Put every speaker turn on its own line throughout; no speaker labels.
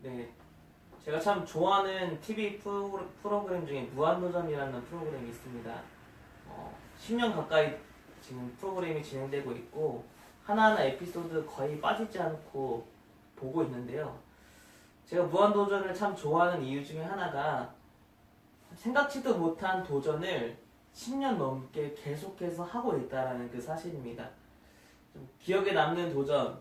네, 제가 참 좋아하는 TV 프로그램 중에 무한도전이라는 프로그램이 있습니다. 10년 가까이 지금 프로그램이 진행되고 있고 하나하나 에피소드 거의 빠지지 않고 보고 있는데요. 제가 무한도전을 참 좋아하는 이유 중에 하나가 생각지도 못한 도전을 10년 넘게 계속해서 하고 있다는 그 사실입니다. 좀 기억에 남는 도전,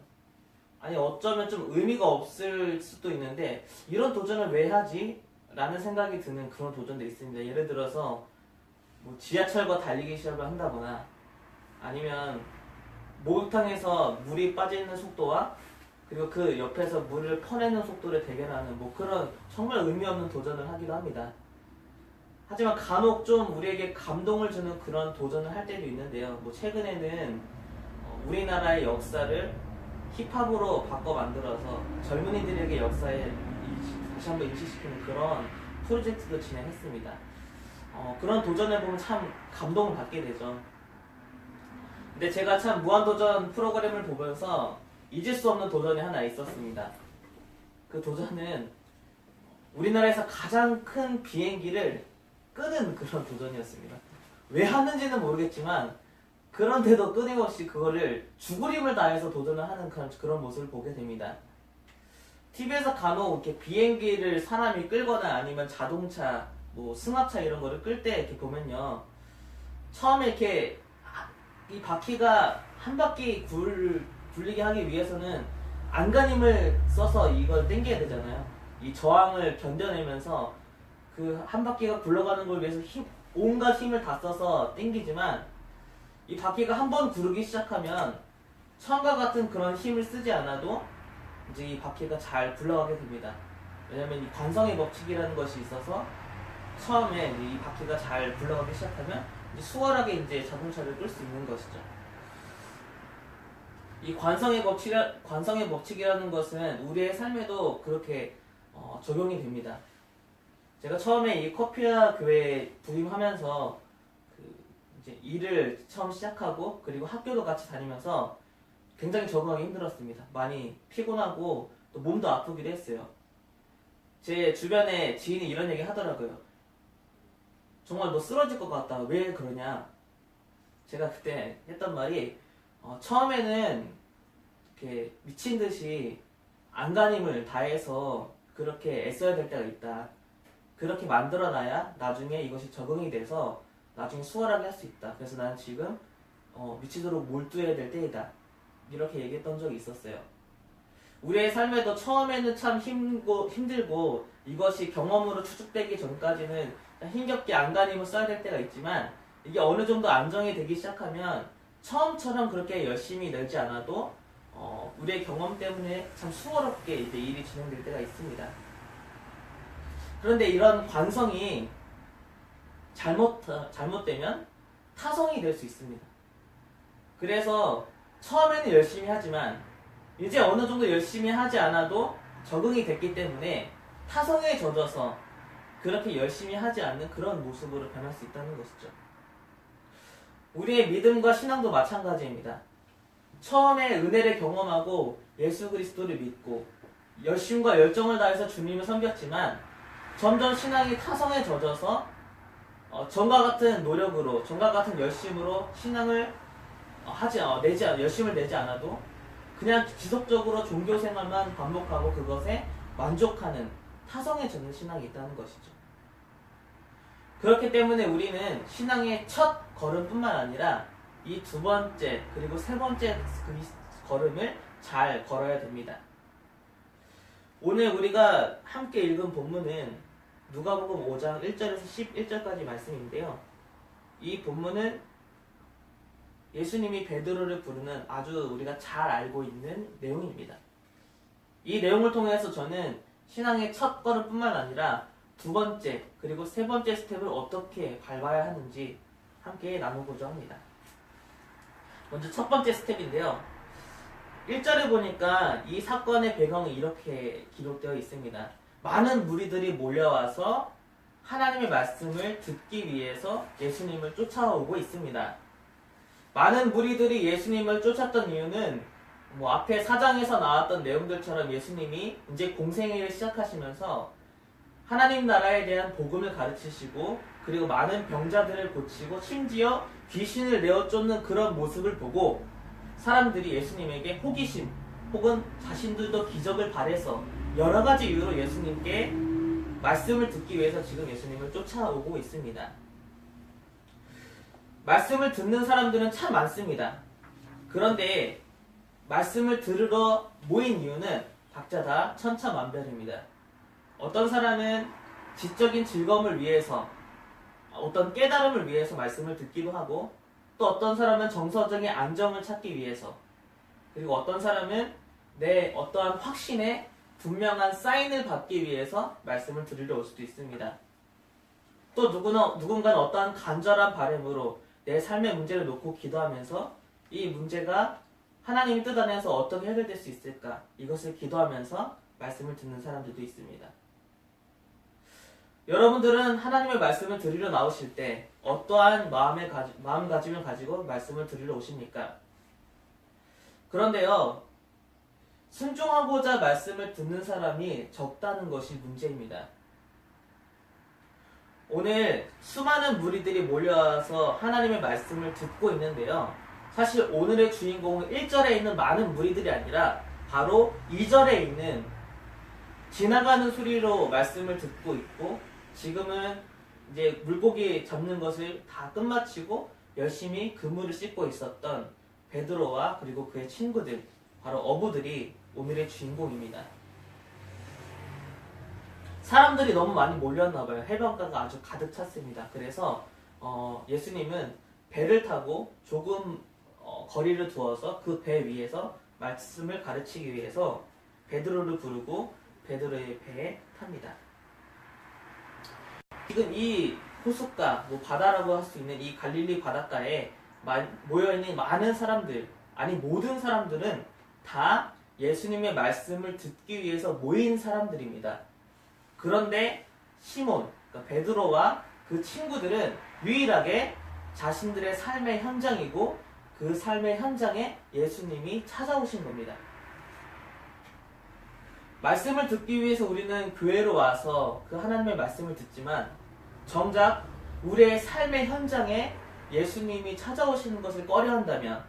아니 어쩌면 좀 의미가 없을 수도 있는데 이런 도전을 왜 하지? 라는 생각이 드는 그런 도전도 있습니다. 예를 들어서 뭐 지하철과 달리기 시합을 한다거나 아니면 목욕탕에서 물이 빠지는 속도와 그리고 그 옆에서 물을 퍼내는 속도를 대결하는 뭐 그런 정말 의미 없는 도전을 하기도 합니다. 하지만 간혹 좀 우리에게 감동을 주는 그런 도전을 할 때도 있는데요. 뭐 최근에는 우리나라의 역사를 힙합으로 바꿔 만들어서 젊은이들에게 역사에 다시 한번 인식시키는 그런 프로젝트도 진행했습니다. 그런 도전을 보면 참 감동을 받게 되죠. 근데 제가 참 무한도전 프로그램을 보면서 잊을 수 없는 도전이 하나 있었습니다. 그 도전은 우리나라에서 가장 큰 비행기를 끄는 그런 도전이었습니다. 왜 하는지는 모르겠지만 그런데도 끊임없이 그거를 죽으림을 다해서 도전을 하는 그런 모습을 보게 됩니다. TV에서 간혹 이렇게 비행기를 사람이 끌거나 아니면 자동차, 뭐 승합차 이런 거를 끌 때 이렇게 보면요. 처음에 이렇게 이 바퀴가 한 바퀴 굴리게 하기 위해서는 안간힘을 써서 이걸 당겨야 되잖아요. 이 저항을 견뎌내면서 그 한 바퀴가 굴러가는 걸 위해서 온갖 힘을 다 써서 당기지만 이 바퀴가 한 번 구르기 시작하면 처음과 같은 그런 힘을 쓰지 않아도 이제 이 바퀴가 잘 굴러가게 됩니다. 왜냐면 이 관성의 법칙이라는 것이 있어서 처음에 이 바퀴가 잘 굴러가기 시작하면 이제 수월하게 이제 자동차를 끌 수 있는 것이죠. 이 관성의 법칙이라는 것은 우리의 삶에도 그렇게 적용이 됩니다. 제가 처음에 이 커피와 교회에 부임하면서 이제 일을 처음 시작하고 그리고 학교도 같이 다니면서 굉장히 적응하기 힘들었습니다. 많이 피곤하고 또 몸도 아프기도 했어요. 제 주변에 지인이 이런 얘기 하더라고요. 정말 너 쓰러질 것 같다. 왜 그러냐? 제가 그때 했던 말이 처음에는 이렇게 미친 듯이 안간힘을 다해서 그렇게 애써야 될 때가 있다. 그렇게 만들어놔야 나중에 이것이 적응이 돼서 나중에 수월하게 할 수 있다. 그래서 난 지금 미치도록 몰두해야 될 때이다. 이렇게 얘기했던 적이 있었어요. 우리의 삶에도 처음에는 참 힘들고 이것이 경험으로 추측되기 전까지는 힘겹게 안간힘을 써야 될 때가 있지만 이게 어느 정도 안정이 되기 시작하면 처음처럼 그렇게 열심히 늘지 않아도 우리의 경험 때문에 참 수월하게 이제 일이 진행될 때가 있습니다. 그런데 이런 관성이 잘못되면 타성이 될 수 있습니다. 그래서 처음에는 열심히 하지만 이제 어느 정도 열심히 하지 않아도 적응이 됐기 때문에 타성에 젖어서 그렇게 열심히 하지 않는 그런 모습으로 변할 수 있다는 것이죠. 우리의 믿음과 신앙도 마찬가지입니다. 처음에 은혜를 경험하고 예수 그리스도를 믿고 열심과 열정을 다해서 주님을 섬겼지만 점점 신앙이 타성에 젖어서 전과 같은 노력으로, 전과 같은 열심으로 신앙을 열심을 내지 않아도 그냥 지속적으로 종교 생활만 반복하고 그것에 만족하는 타성에 젖는 신앙이 있다는 것이죠. 그렇기 때문에 우리는 신앙의 첫 걸음뿐만 아니라 이 두 번째 그리고 세 번째 그 걸음을 잘 걸어야 됩니다. 오늘 우리가 함께 읽은 본문은 누가복음 5장 1절에서 11절까지 말씀인데요. 이 본문은 예수님이 베드로를 부르는 아주 우리가 잘 알고 있는 내용입니다. 이 내용을 통해서 저는 신앙의 첫 걸음뿐만 아니라 두 번째 그리고 세 번째 스텝을 어떻게 밟아야 하는지 함께 나누고자 합니다. 먼저 첫 번째 스텝인데요. 1절에 보니까 이 사건의 배경이 이렇게 기록되어 있습니다. 많은 무리들이 몰려와서 하나님의 말씀을 듣기 위해서 예수님을 쫓아오고 있습니다. 많은 무리들이 예수님을 쫓았던 이유는 뭐 앞에 4장에서 나왔던 내용들처럼 예수님이 이제 공생애를 시작하시면서 하나님 나라에 대한 복음을 가르치시고 그리고 많은 병자들을 고치고 심지어 귀신을 내어 쫓는 그런 모습을 보고 사람들이 예수님에게 호기심 혹은 자신들도 기적을 바래서 여러 가지 이유로 예수님께 말씀을 듣기 위해서 지금 예수님을 쫓아오고 있습니다. 말씀을 듣는 사람들은 참 많습니다. 그런데 말씀을 들으러 모인 이유는 각자 다 천차만별입니다. 어떤 사람은 지적인 즐거움을 위해서, 어떤 깨달음을 위해서 말씀을 듣기도 하고, 또 어떤 사람은 정서적인 안정을 찾기 위해서, 그리고 어떤 사람은 내 어떠한 확신에 분명한 사인을 받기 위해서 말씀을 들으러 올 수도 있습니다. 또 누군가는 어떠한 간절한 바람으로 내 삶의 문제를 놓고 기도하면서 이 문제가 하나님의 뜻 안에서 어떻게 해결될 수 있을까? 이것을 기도하면서 말씀을 듣는 사람들도 있습니다. 여러분들은 하나님의 말씀을 들으러 나오실 때 어떠한 마음가짐을 가지고 말씀을 들으러 오십니까? 그런데요, 순종하고자 말씀을 듣는 사람이 적다는 것이 문제입니다. 오늘 수많은 무리들이 몰려와서 하나님의 말씀을 듣고 있는데요. 사실 오늘의 주인공은 1절에 있는 많은 무리들이 아니라 바로 2절에 있는 지나가는 소리로 말씀을 듣고 있고 지금은 이제 물고기 잡는 것을 다 끝마치고 열심히 그물을 씻고 있었던 베드로와 그리고 그의 친구들, 바로 어부들이 오늘의 주인공입니다. 사람들이 너무 많이 몰렸나봐요. 해변가가 아주 가득 찼습니다. 그래서 예수님은 배를 타고 조금 거리를 두어서 그 배 위에서 말씀을 가르치기 위해서 베드로를 부르고 베드로의 배에 탑니다. 지금 이 호숫가, 바다라고 할 수 있는 이 갈릴리 바닷가에 모여있는 많은 사람들, 아니 모든 사람들은 다 예수님의 말씀을 듣기 위해서 모인 사람들입니다. 그런데 시몬, 그러니까 베드로와 그 친구들은 유일하게 자신들의 삶의 현장이고 그 삶의 현장에 예수님이 찾아오신 겁니다. 말씀을 듣기 위해서 우리는 교회로 와서 그 하나님의 말씀을 듣지만 정작 우리의 삶의 현장에 예수님이 찾아오시는 것을 꺼려한다면,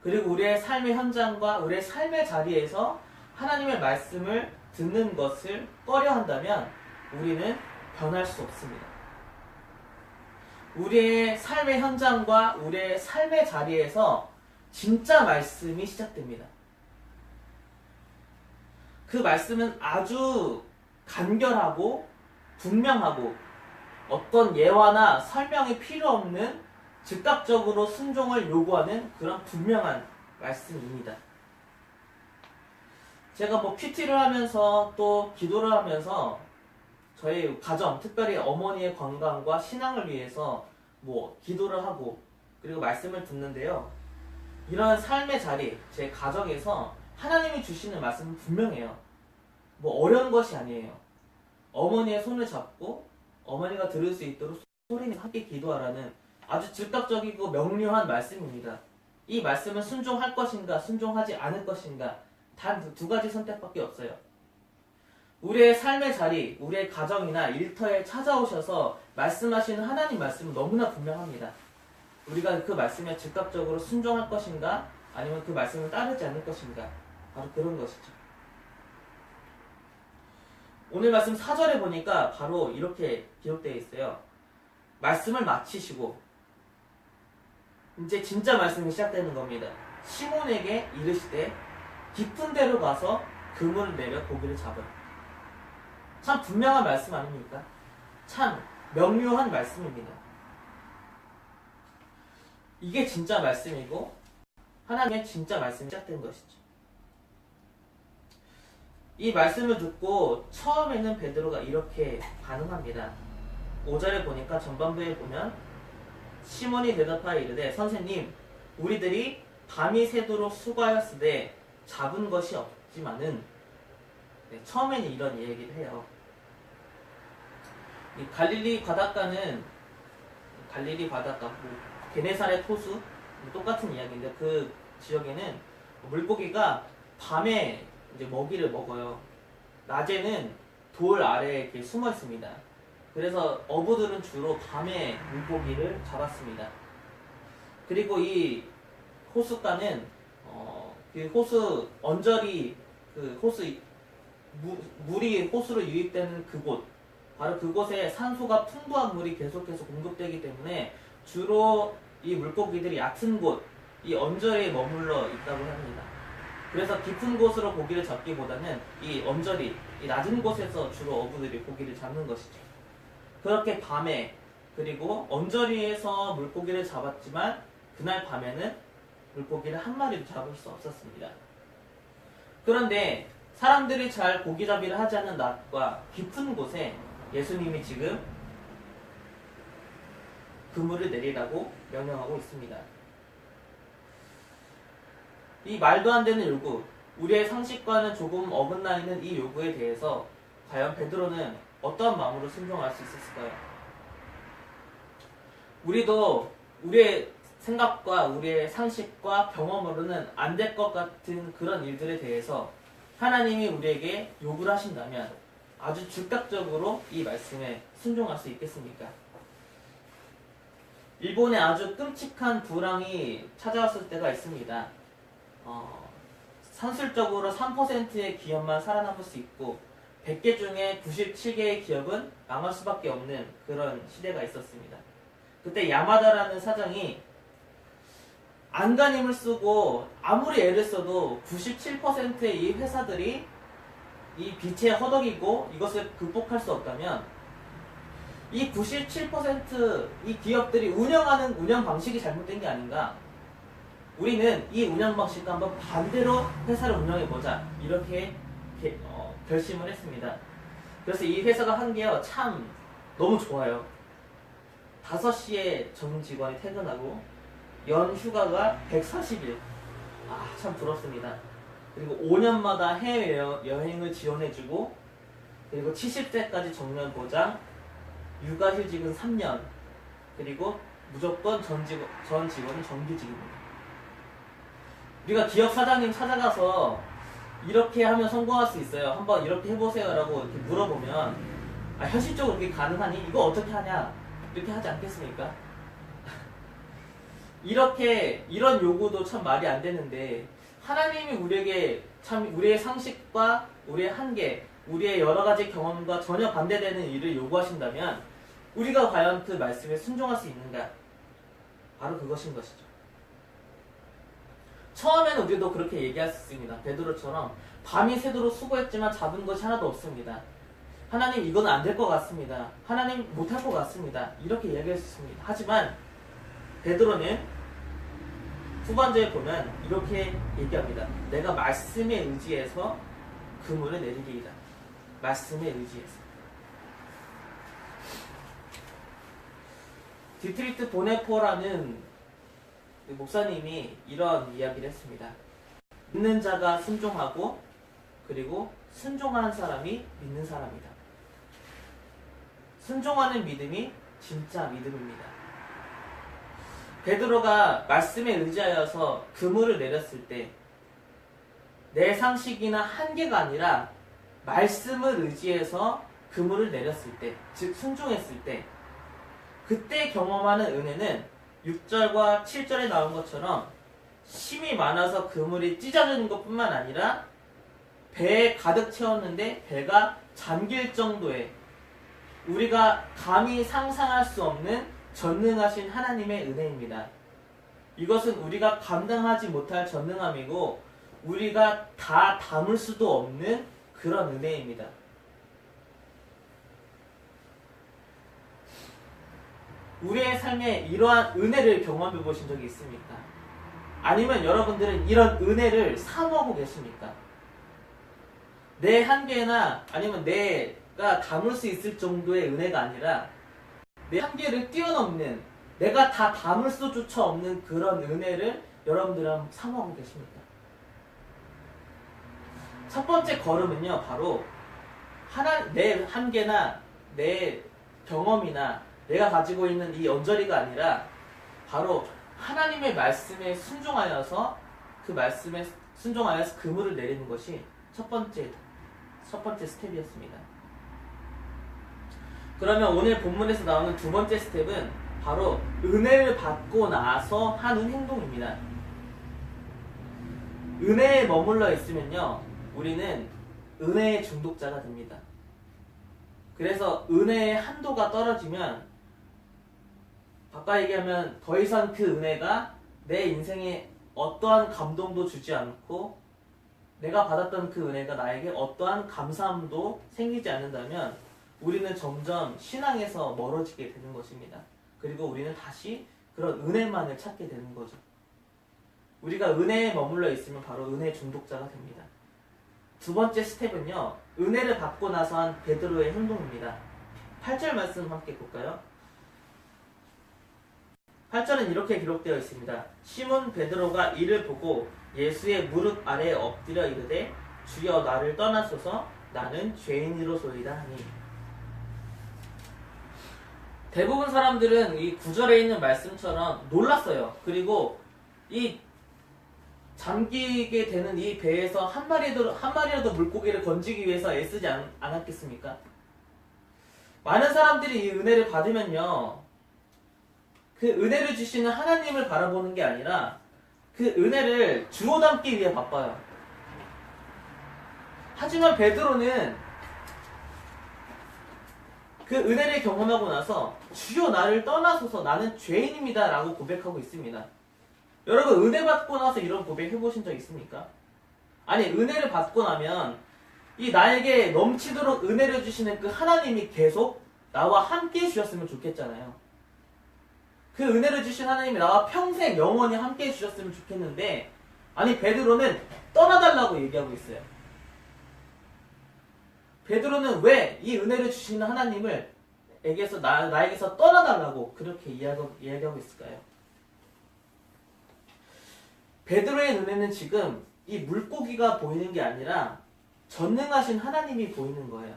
그리고 우리의 삶의 현장과 우리의 삶의 자리에서 하나님의 말씀을 듣는 것을 꺼려한다면 우리는 변할 수 없습니다. 우리의 삶의 현장과 우리의 삶의 자리에서 진짜 말씀이 시작됩니다. 그 말씀은 아주 간결하고 분명하고 어떤 예화나 설명이 필요 없는 즉각적으로 순종을 요구하는 그런 분명한 말씀입니다. 제가 큐티를 하면서 또 기도를 하면서 저희 가정, 특별히 어머니의 건강과 신앙을 위해서 기도를 하고 그리고 말씀을 듣는데요. 이런 삶의 자리, 제 가정에서 하나님이 주시는 말씀은 분명해요. 어려운 것이 아니에요. 어머니의 손을 잡고 어머니가 들을 수 있도록 소리님 함께 기도하라는 아주 즉각적이고 명료한 말씀입니다. 이 말씀은 순종할 것인가 순종하지 않을 것인가 단 두 가지 선택밖에 없어요. 우리의 삶의 자리, 우리의 가정이나 일터에 찾아오셔서 말씀하시는 하나님 말씀은 너무나 분명합니다. 우리가 그 말씀에 즉각적으로 순종할 것인가 아니면 그 말씀을 따르지 않을 것인가, 바로 그런 것이죠. 오늘 말씀 4절에 보니까 바로 이렇게 기록되어 있어요. 말씀을 마치시고 이제 진짜 말씀이 시작되는 겁니다. 시몬에게 이르시되 깊은 데로 가서 그물을 내려 고기를 잡으라. 참 분명한 말씀 아닙니까? 참 명료한 말씀입니다. 이게 진짜 말씀이고 하나님의 진짜 말씀이 시작된 것이죠. 이 말씀을 듣고 처음에는 베드로가 이렇게 반응합니다. 5절에 보니까 전반부에 보면 시몬이 대답하여 이르되 선생님, 우리들이 밤이 새도록 수고하였으되 잡은 것이 없지만은, 처음에는 이런 얘기를 해요. 이 갈릴리 바닷가는 게네사렛 호수, 똑같은 이야기인데 그 지역에는 물고기가 밤에 이제 먹이를 먹어요. 낮에는 돌 아래에 이렇게 숨어 있습니다. 그래서 어부들은 주로 밤에 물고기를 잡았습니다. 그리고 이 호숫가는 그 호수 언저리 그 호수 물이 호수로 유입되는 그곳 바로 그곳에 산소가 풍부한 물이 계속해서 공급되기 때문에 주로 이 물고기들이 얕은 곳, 이 언저리에 머물러 있다고 합니다. 그래서 깊은 곳으로 고기를 잡기보다는 이 언저리, 이 낮은 곳에서 주로 어부들이 고기를 잡는 것이죠. 그렇게 밤에 그리고 언저리에서 물고기를 잡았지만 그날 밤에는 물고기를 한 마리도 잡을 수 없었습니다. 그런데 사람들이 잘 고기잡이를 하지 않는 낮과 깊은 곳에 예수님이 지금 그물을 내리라고 명령하고 있습니다. 이 말도 안 되는 요구, 우리의 상식과는 조금 어긋나 있는 이 요구에 대해서 과연 베드로는 어떠한 마음으로 순종할 수 있었을까요? 우리도 우리의 생각과 우리의 상식과 경험으로는 안 될 것 같은 그런 일들에 대해서 하나님이 우리에게 요구를 하신다면 아주 즉각적으로 이 말씀에 순종할 수 있겠습니까? 일본에 아주 끔찍한 불황이 찾아왔을 때가 있습니다. 산술적으로 3%의 기업만 살아남을 수 있고 100개 중에 97개의 기업은 망할 수밖에 없는 그런 시대가 있었습니다. 그때 야마다라는 사장이 안간힘을 쓰고 아무리 애를 써도 97%의 이 회사들이 이 빚에 허덕이고 이것을 극복할 수 없다면 이 97%이 기업들이 운영하는 운영 방식이 잘못된 게 아닌가? 우리는 이 운영 방식과 한번 반대로 회사를 운영해보자 이렇게 결심을 했습니다. 그래서 이 회사가 한 게요 참 너무 좋아요. 5시에 전 직원이 퇴근하고 연 휴가가 140일. 참 부럽습니다. 그리고 5년마다 해외 여행을 지원해주고 그리고 70세까지 정년 보장, 육아휴직은 3년, 그리고 무조건 전 직원은 정규직입니다. 우리가 기업 사장님 찾아가서 이렇게 하면 성공할 수 있어요. 한번 이렇게 해보세요 라고 이렇게 물어보면 현실적으로 그게 가능하니? 이거 어떻게 하냐? 이렇게 하지 않겠습니까? 이런 요구도 참 말이 안 되는데 하나님이 우리에게 참 우리의 상식과 우리의 한계, 우리의 여러 가지 경험과 전혀 반대되는 일을 요구하신다면 우리가 과연 그 말씀에 순종할 수 있는가? 바로 그것인 것이죠. 처음에는 우리도 그렇게 얘기할 수 있습니다. 베드로처럼 밤이 새도록 수고했지만 잡은 것이 하나도 없습니다. 하나님 이건 안 될 것 같습니다. 하나님 못할 것 같습니다. 이렇게 얘기할 수 있습니다. 하지만 베드로는 후반절에 보면 이렇게 얘기합니다. 내가 말씀에 의지해서 그물을 내리리이다. 말씀에 의지해서. 디트리트 보네포라는 목사님이 이런 이야기를 했습니다. 믿는 자가 순종하고 그리고 순종하는 사람이 믿는 사람이다. 순종하는 믿음이 진짜 믿음입니다. 베드로가 말씀에 의지하여서 그물을 내렸을 때 내 상식이나 한계가 아니라 말씀을 의지해서 그물을 내렸을 때, 즉 순종했을 때 그때 경험하는 은혜는 6절과 7절에 나온 것처럼 힘이 많아서 그물이 찢어지는 것뿐만 아니라 배에 가득 채웠는데 배가 잠길 정도의 우리가 감히 상상할 수 없는 전능하신 하나님의 은혜입니다. 이것은 우리가 감당하지 못할 전능함이고 우리가 다 담을 수도 없는 그런 은혜입니다. 우리의 삶에 이러한 은혜를 경험해 보신 적이 있습니까? 아니면 여러분들은 이런 은혜를 사모하고 계십니까? 내 한계나 아니면 내가 담을 수 있을 정도의 은혜가 아니라 내 한계를 뛰어넘는 내가 다 담을 수조차 없는 그런 은혜를 여러분들은 사모하고 계십니까? 첫 번째 걸음은요 바로 내 한계나 내 경험이나 내가 가지고 있는 이 언저리가 아니라 바로 하나님의 말씀에 순종하여서 그 말씀에 순종하여서 그물을 내리는 것이 첫 번째 스텝이었습니다. 그러면 오늘 본문에서 나오는 두 번째 스텝은 바로 은혜를 받고 나서 하는 행동입니다. 은혜에 머물러 있으면요, 우리는 은혜의 중독자가 됩니다. 그래서 은혜의 한도가 떨어지면, 바꿔 얘기하면 더 이상 그 은혜가 내 인생에 어떠한 감동도 주지 않고 내가 받았던 그 은혜가 나에게 어떠한 감사함도 생기지 않는다면 우리는 점점 신앙에서 멀어지게 되는 것입니다. 그리고 우리는 다시 그런 은혜만을 찾게 되는 거죠. 우리가 은혜에 머물러 있으면 바로 은혜 중독자가 됩니다. 두 번째 스텝은요, 은혜를 받고 나서 한 베드로의 행동입니다. 8절 말씀 함께 볼까요? 8절은 이렇게 기록되어 있습니다. 시몬 베드로가 이를 보고 예수의 무릎 아래에 엎드려 이르되 주여 나를 떠나소서 나는 죄인이로소이다 하니. 대부분 사람들은 이 구절에 있는 말씀처럼 놀랐어요. 그리고 이 잠기게 되는 이 배에서 한 마리라도 물고기를 건지기 위해서 애쓰지 않았겠습니까? 많은 사람들이 이 은혜를 받으면요, 그 은혜를 주시는 하나님을 바라보는 게 아니라 그 은혜를 주워 담기 위해 바빠요. 하지만 베드로는 그 은혜를 경험하고 나서 주여 나를 떠나소서 나는 죄인입니다 라고 고백하고 있습니다. 여러분, 은혜 받고 나서 이런 고백 해보신 적 있습니까? 아니, 은혜를 받고 나면 이 나에게 넘치도록 은혜를 주시는 그 하나님이 계속 나와 함께 해주셨으면 좋겠잖아요. 그 은혜를 주신 하나님이 나와 평생 영원히 함께 해주셨으면 좋겠는데, 아니, 베드로는 떠나달라고 얘기하고 있어요. 베드로는 왜 이 은혜를 주시는 하나님을 나에게서 떠나달라고 그렇게 이야기하고 있을까요? 베드로의 눈에는 지금 이 물고기가 보이는 게 아니라 전능하신 하나님이 보이는 거예요.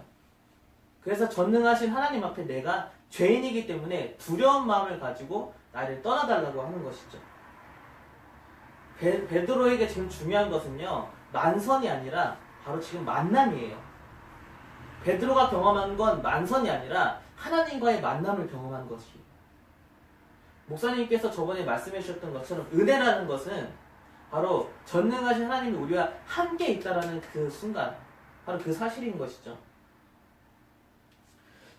그래서 전능하신 하나님 앞에 내가 죄인이기 때문에 두려운 마음을 가지고 나를 떠나달라고 하는 것이죠. 베드로에게 지금 중요한 것은요, 만선이 아니라 바로 지금 만남이에요. 베드로가 경험한 건 만선이 아니라 하나님과의 만남을 경험한 것이에요. 목사님께서 저번에 말씀해 주셨던 것처럼 은혜라는 것은 바로 전능하신 하나님이 우리와 함께 있다라는 그 순간, 바로 그 사실인 것이죠.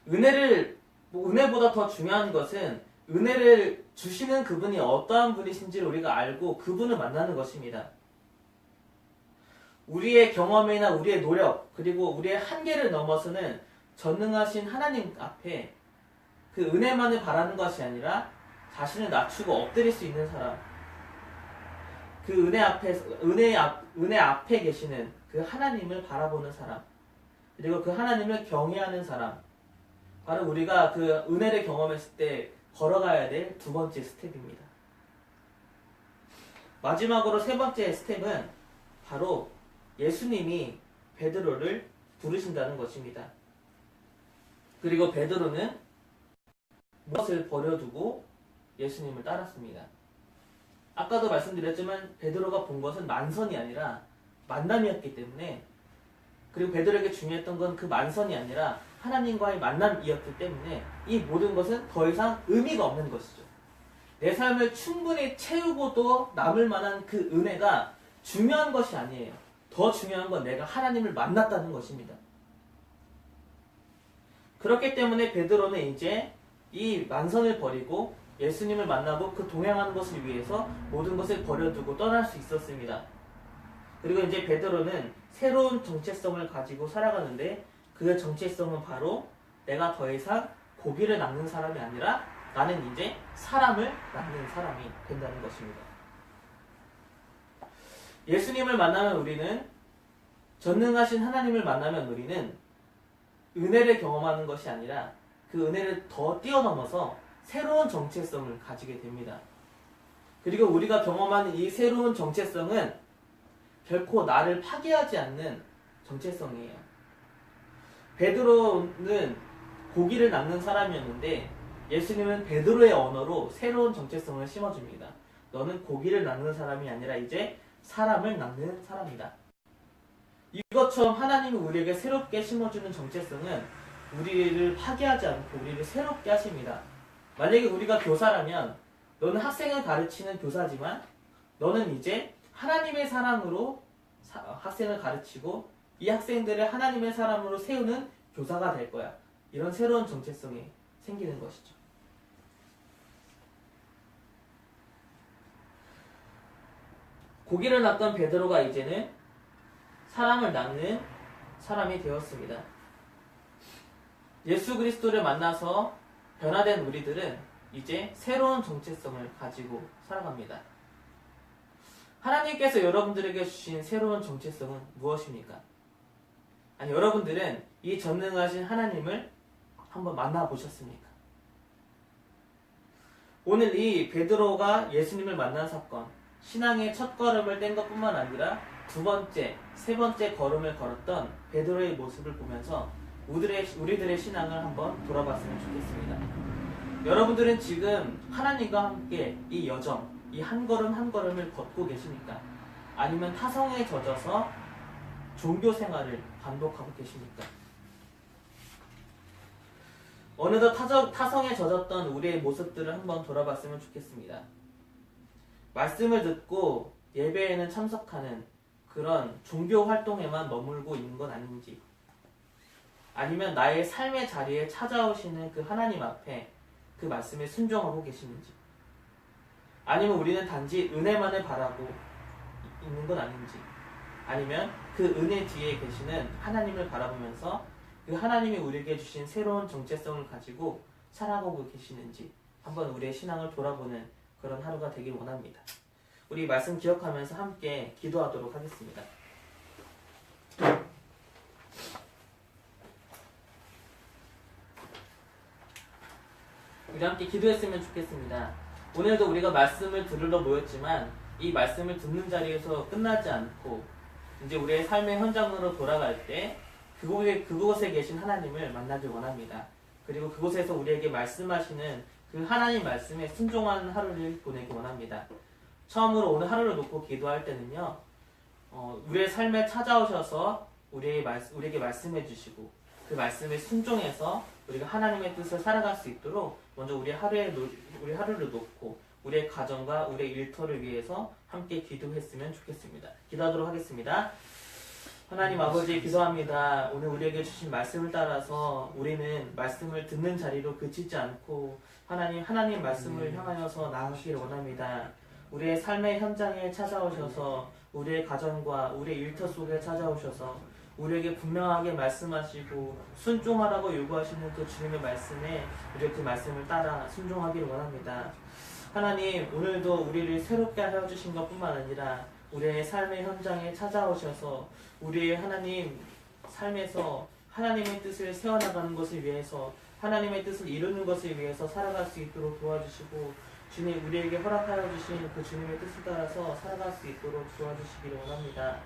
은혜보다 더 중요한 것은 은혜를 주시는 그분이 어떠한 분이신지를 우리가 알고 그분을 만나는 것입니다. 우리의 경험이나 우리의 노력, 그리고 우리의 한계를 넘어서는 전능하신 하나님 앞에 그 은혜만을 바라는 것이 아니라 자신을 낮추고 엎드릴 수 있는 사람, 그 은혜 앞에 계시는 그 하나님을 바라보는 사람, 그리고 그 하나님을 경외하는 사람, 바로 우리가 그 은혜를 경험했을 때 걸어가야 될 두 번째 스텝입니다. 마지막으로 세 번째 스텝은 바로 예수님이 베드로를 부르신다는 것입니다. 그리고 베드로는 무엇을 버려두고 예수님을 따랐습니다. 아까도 말씀드렸지만 베드로가 본 것은 만선이 아니라 만남이었기 때문에, 그리고 베드로에게 중요했던 건 그 만선이 아니라 하나님과의 만남이었기 때문에 이 모든 것은 더 이상 의미가 없는 것이죠. 내 삶을 충분히 채우고도 남을 만한 그 은혜가 중요한 것이 아니에요. 더 중요한 건 내가 하나님을 만났다는 것입니다. 그렇기 때문에 베드로는 이제 이 만선을 버리고 예수님을 만나고 그 동행하는 것을 위해서 모든 것을 버려두고 떠날 수 있었습니다. 그리고 이제 베드로는 새로운 정체성을 가지고 살아가는데, 그 정체성은 바로 내가 더 이상 고기를 낚는 사람이 아니라 나는 이제 사람을 낚는 사람이 된다는 것입니다. 예수님을 만나면 우리는, 전능하신 하나님을 만나면 우리는 은혜를 경험하는 것이 아니라 그 은혜를 더 뛰어넘어서 새로운 정체성을 가지게 됩니다. 그리고 우리가 경험하는 이 새로운 정체성은 결코 나를 파괴하지 않는 정체성이에요. 베드로는 고기를 낚는 사람이었는데 예수님은 베드로의 언어로 새로운 정체성을 심어줍니다. 너는 고기를 낚는 사람이 아니라 이제 사람을 낳는 사람이다. 이것처럼 하나님이 우리에게 새롭게 심어주는 정체성은 우리를 파괴하지 않고 우리를 새롭게 하십니다. 만약에 우리가 교사라면 너는 학생을 가르치는 교사지만 너는 이제 하나님의 사람으로 학생을 가르치고 이 학생들을 하나님의 사람으로 세우는 교사가 될 거야. 이런 새로운 정체성이 생기는 것이죠. 고기를 낚던 베드로가 이제는 사람을 낚는 사람이 되었습니다. 예수 그리스도를 만나서 변화된 우리들은 이제 새로운 정체성을 가지고 살아갑니다. 하나님께서 여러분들에게 주신 새로운 정체성은 무엇입니까? 아니, 여러분들은 이 전능하신 하나님을 한번 만나보셨습니까? 오늘 이 베드로가 예수님을 만난 사건, 신앙의 첫 걸음을 뗀 것뿐만 아니라 두 번째, 세 번째 걸음을 걸었던 베드로의 모습을 보면서 우리들의 신앙을 한번 돌아봤으면 좋겠습니다. 여러분들은 지금 하나님과 함께 이 여정, 이 한 걸음 한 걸음을 걷고 계십니까? 아니면 타성에 젖어서 종교 생활을 반복하고 계십니까? 어느덧 타성에 젖었던 우리의 모습들을 한번 돌아봤으면 좋겠습니다. 말씀을 듣고 예배에는 참석하는 그런 종교 활동에만 머물고 있는 건 아닌지, 아니면 나의 삶의 자리에 찾아오시는 그 하나님 앞에 그 말씀에 순종하고 계시는지, 아니면 우리는 단지 은혜만을 바라고 있는 건 아닌지, 아니면 그 은혜 뒤에 계시는 하나님을 바라보면서 그 하나님이 우리에게 주신 새로운 정체성을 가지고 살아가고 계시는지 한번 우리의 신앙을 돌아보는 그런 하루가 되길 원합니다. 우리 말씀 기억하면서 함께 기도하도록 하겠습니다. 우리 함께 기도했으면 좋겠습니다. 오늘도 우리가 말씀을 들으러 모였지만 이 말씀을 듣는 자리에서 끝나지 않고 이제 우리의 삶의 현장으로 돌아갈 때 그곳에 계신 하나님을 만나길 원합니다. 그리고 그곳에서 우리에게 말씀하시는 그 하나님 말씀에 순종하는 하루를 보내기 원합니다. 처음으로 오늘 하루를 놓고 기도할 때는요, 우리의 삶에 찾아오셔서 우리에게 말씀해 주시고 그 말씀에 순종해서 우리가 하나님의 뜻을 살아갈 수 있도록 먼저 우리 하루를 놓고 우리의 가정과 우리의 일터를 위해서 함께 기도했으면 좋겠습니다. 기도하도록 하겠습니다. 하나님 아버지, 기도합니다. 오늘 우리에게 주신 말씀을 따라서 우리는 말씀을 듣는 자리로 그치지 않고 하나님 말씀을 향하여서 나아가기를 원합니다. 우리의 삶의 현장에 찾아오셔서 우리의 가정과 우리의 일터 속에 찾아오셔서 우리에게 분명하게 말씀하시고 순종하라고 요구하시는 그 주님의 말씀에 우리가 그 말씀을 따라 순종하기를 원합니다. 하나님, 오늘도 우리를 새롭게 하여 주신 것뿐만 아니라 우리의 삶의 현장에 찾아오셔서 우리의 하나님 삶에서 하나님의 뜻을 세워나가는 것을 위해서 하나님의 뜻을 이루는 것을 위해서 살아갈 수 있도록 도와주시고 주님, 우리에게 허락하여 주신 그 주님의 뜻을 따라서 살아갈 수 있도록 도와주시기를 원합니다.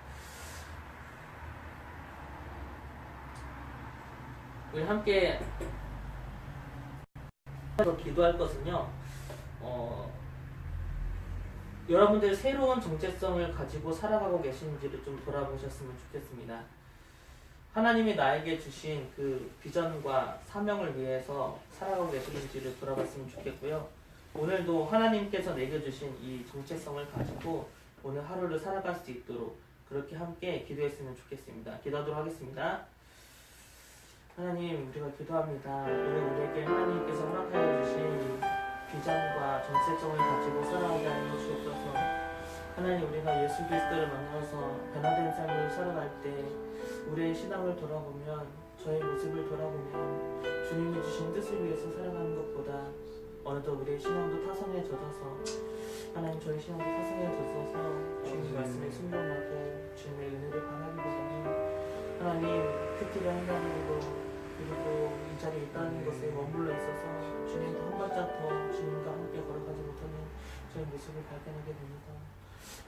우리 함께 기도할 것은요, 여러분들 새로운 정체성을 가지고 살아가고 계신지를 좀 돌아보셨으면 좋겠습니다. 하나님이 나에게 주신 그 비전과 사명을 위해서 살아가고 계시는지를 돌아봤으면 좋겠고요. 오늘도 하나님께서 내게 주신 이 정체성을 가지고 오늘 하루를 살아갈 수 있도록 그렇게 함께 기도했으면 좋겠습니다. 기도하도록 하겠습니다. 하나님, 우리가 기도합니다. 오늘 우리에게 하나님께서 허락하여 주신 비전과 정체성을 가지고 살아가게 하여 주옵소서. 하나님, 우리가 예수 그리스도를 만나서 변화된 삶을 살아갈 때 우리의 신앙을 돌아보면, 저의 모습을 돌아보면 주님이 주신 뜻을 위해서 살아가는 것보다 어느덧 우리의 신앙도 타성에 젖어서, 하나님, 저희 신앙도 타성에 젖어서 주님의 말씀에 순종하고 주님의 은혜를 바라기보다는 하나님 큐티를 한다는 거, 그리고 이 자리에 있다는 것에 머물러 있어서 주님과 한 발짝 더 주님과 함께 걸어가지 못하는 저의 모습을 발견하게 됩니다.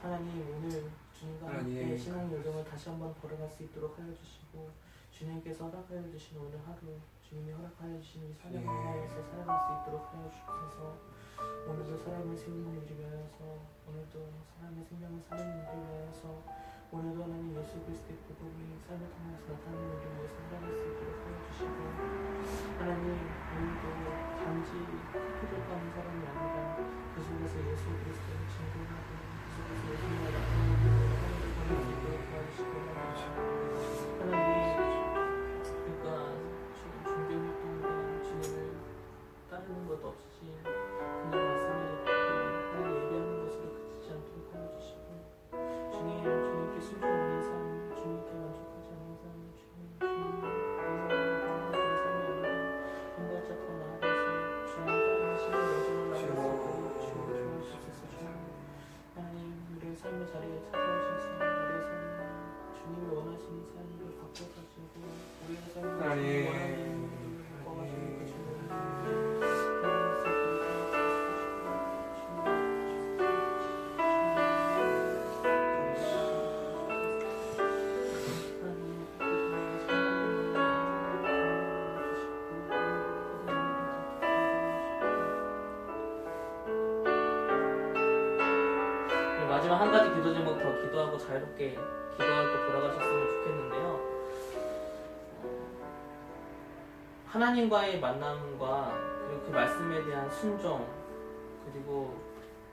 하나님, 오늘 주님과 함께 신앙의 여정을 다시 한번 걸어갈 수 있도록 하여 주시고 주님께서 허락하여 주신 오늘 하루, 주님이 허락하여 주신 이 사명을 위하여서 살아갈 수 있도록 하여 주옵소서. 오늘도 사람을 세우는 일을 위하여서, 오늘도 사람의 생명을 살리는 일을 위하여서 나타나는 일을 위해서 살아갈 수 있도록 도와주시고 하나님 우리도 단지 피를 까는 사람이 아니라 그 속에서 예수 그리스도를 증거하고 그 속에서 예수님을 나타내는 하나님을 보낼 수 있도록 도와주시고 하나님 그러니까 지금 종교 활동과 주님을 따르는 것 없이 그냥 말씀을 듣고 그냥 얘기하는 것으로 그치지 않도록 도와주시고 주님께 순종하는 삶, 주님께 만족하지 않는 삶, 주님의 삶이 아니라 한 발짝 더 나아가서 주님 따르는 신의 여정을 나갈 수 있도록 주님을 도와주셔서 하나님 우리의 삶의 자리에 찾아오셔서 우리의 삶을 주님이 원하시는 삶으로 바꿔가시고 우리의 삶을 주님이 원하는 삶으로 바꿔가시는 그 주님을 마지막 한 가지 기도 제목 더 기도하고 자유롭게 기도하고 돌아가셨으면 좋겠는데요. 하나님과의 만남과 그리고 그 말씀에 대한 순종 그리고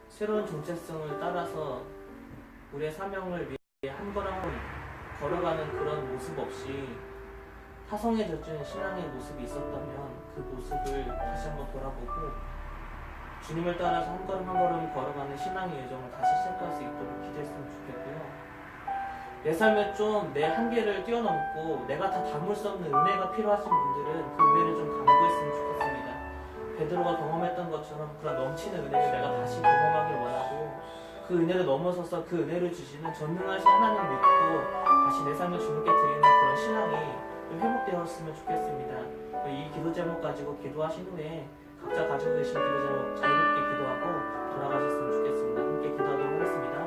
새로운 정체성을 따라서 우리의 사명을 위해 한 걸음 걸어가는 그런 모습 없이 타성에 젖은 신앙의 모습이 있었다면 그 모습을 다시 한번 돌아보고 주님을 따라서 한 걸음 한 걸음 걸어가는 신앙의 여정을 다시 시작할 수 있도록 기도했으면 좋겠고요. 내 삶에 좀 내 한계를 뛰어넘고 내가 다 담을 수 없는 은혜가 필요하신 분들은 그 은혜를 좀 담고했으면 좋겠습니다. 베드로가 경험했던 것처럼 그런 넘치는 은혜를 내가 다시 경험하길 원하고 그 은혜를 넘어서서 그 은혜를 주시는 전능하신 하나님을 믿고 다시 내 삶을 주님께 드리는 그런 신앙이 좀 회복되었으면 좋겠습니다. 이 기도 제목 가지고 기도하신 후에 각자 가지고 계신 기도 제목 자유롭게 기도하고 돌아가셨으면 좋겠습니다. 함께 기도하도록 하겠습니다.